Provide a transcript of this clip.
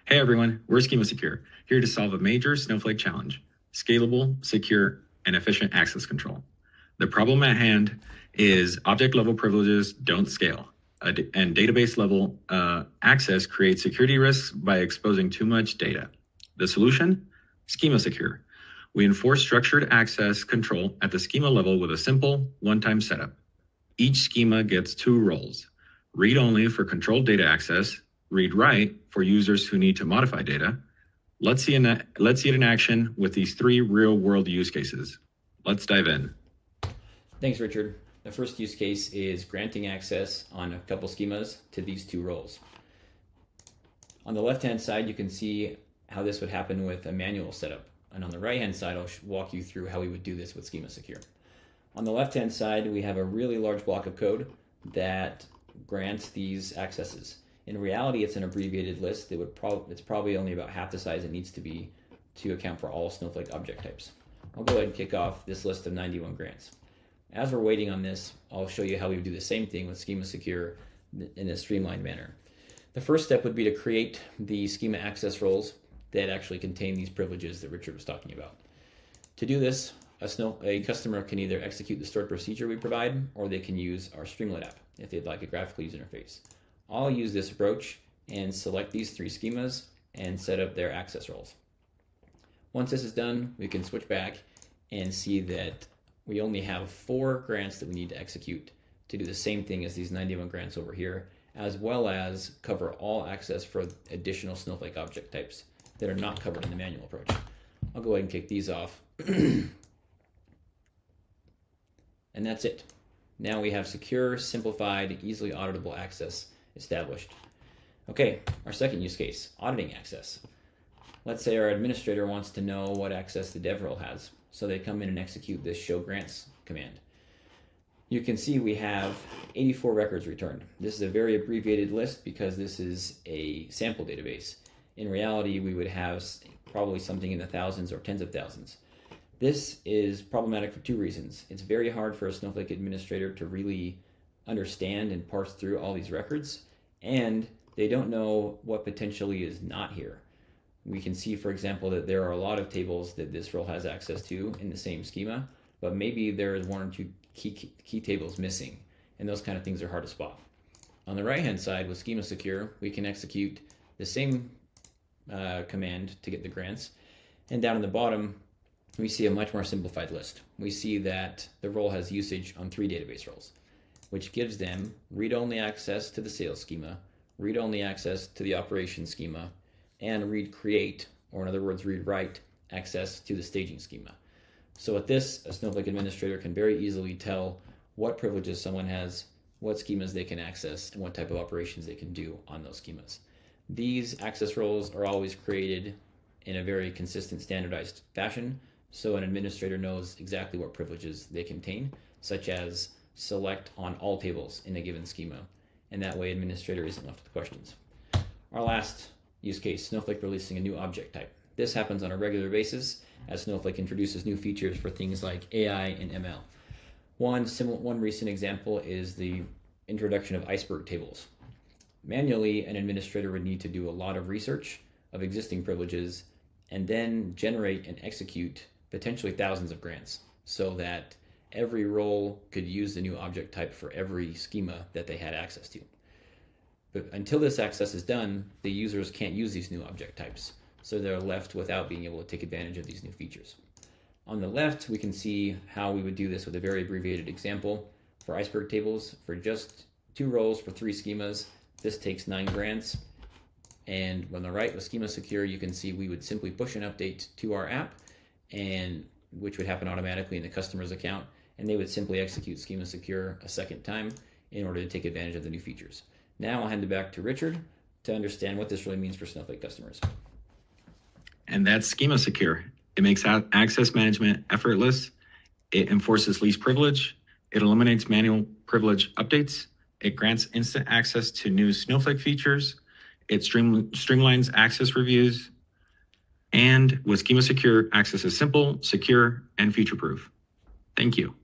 Hey everyone, we're Schema Secure, here to solve a major Snowflake challenge: scalable, secure, and efficient access control. The problem at hand is object-level privileges don't scale, and database-level access creates security risks by exposing too much data. The solution? Schema Secure. We enforce structured access control at the schema level with a simple, one-time setup. Each schema gets two roles: read-only for controlled data access, read-write for users who need to modify data. Let's see it in action with these three real-world use cases. Let's dive in. Thanks, Richard. The first use case is granting access on a couple schemas to these two roles. On the left-hand side, you can see how this would happen with a manual setup. And on the right-hand side, I'll walk you through how we would do this with Schema Secure. On the left-hand side, we have a really large block of code that grants these accesses. In reality, it's an abbreviated list. It's probably only about half the size it needs to be to account for all Snowflake object types. I'll go ahead and kick off this list of 91 grants. As we're waiting on this, I'll show you how we would do the same thing with Schema Secure in a streamlined manner. The first step would be to create the schema access roles that actually contain these privileges that Richard was talking about. To do this, a customer can either execute the stored procedure we provide, or they can use our Streamlit app if they'd like a graphical user interface. I'll use this approach and select these three schemas and set up their access roles. Once this is done, we can switch back and see that we only have 4 grants that we need to execute to do the same thing as these 91 grants over here, as well as cover all access for additional Snowflake object types that are not covered in the manual approach. I'll go ahead and kick these off. And that's it. Now we have secure, simplified, easily auditable access established. Okay, our second use case, auditing access. Let's say our administrator wants to know what access the dev role has, so they come in and execute this show grants command. You can see we have 84 records returned. This is a very abbreviated list because this is a sample database. In reality, we would have probably something in the thousands or tens of thousands. This is problematic for 2 reasons. It's very hard for a Snowflake administrator to really understand and parse through all these records, and they don't know what potentially is not here. We can see, for example, that there are a lot of tables that this role has access to in the same schema, but maybe there is 1 or 2 key tables missing, and those kind of things are hard to spot. On the right-hand side with Schema Secure, we can execute the same command to get the grants, and down in the bottom, we see a much more simplified list. We see that the role has usage on 3 database roles, which gives them read-only access to the sales schema, read-only access to the operations schema, and read-create, or in other words, read-write access to the staging schema. So with this, a Snowflake administrator can very easily tell what privileges someone has, what schemas they can access, and what type of operations they can do on those schemas. These access roles are always created in a very consistent, standardized fashion, so an administrator knows exactly what privileges they contain, such as select on all tables in a given schema, and that way administrator isn't left with questions. Our last use case, Snowflake releasing a new object type. This happens on a regular basis as Snowflake introduces new features for things like AI and ML. One recent example is the introduction of iceberg tables. Manually, an administrator would need to do a lot of research of existing privileges and then generate and execute potentially thousands of grants so that every role could use the new object type for every schema that they had access to. But until this access is done, the users can't use these new object types, so they're left without being able to take advantage of these new features. On the left, we can see how we would do this with a very abbreviated example. For iceberg tables, for just 2 roles for 3 schemas, this takes 9 grants. And on the right with Schema Secure, you can see we would simply push an update to our app, and which would happen automatically in the customer's account, and they would simply execute Schema Secure a second time in order to take advantage of the new features. Now I'll hand it back to Richard to understand what this really means for Snowflake customers. And that's Schema Secure. It makes access management effortless. It enforces least privilege. It eliminates manual privilege updates. It grants instant access to new Snowflake features. It streamlines access reviews. And with Schema Secure, access is simple, secure, and future-proof. Thank you.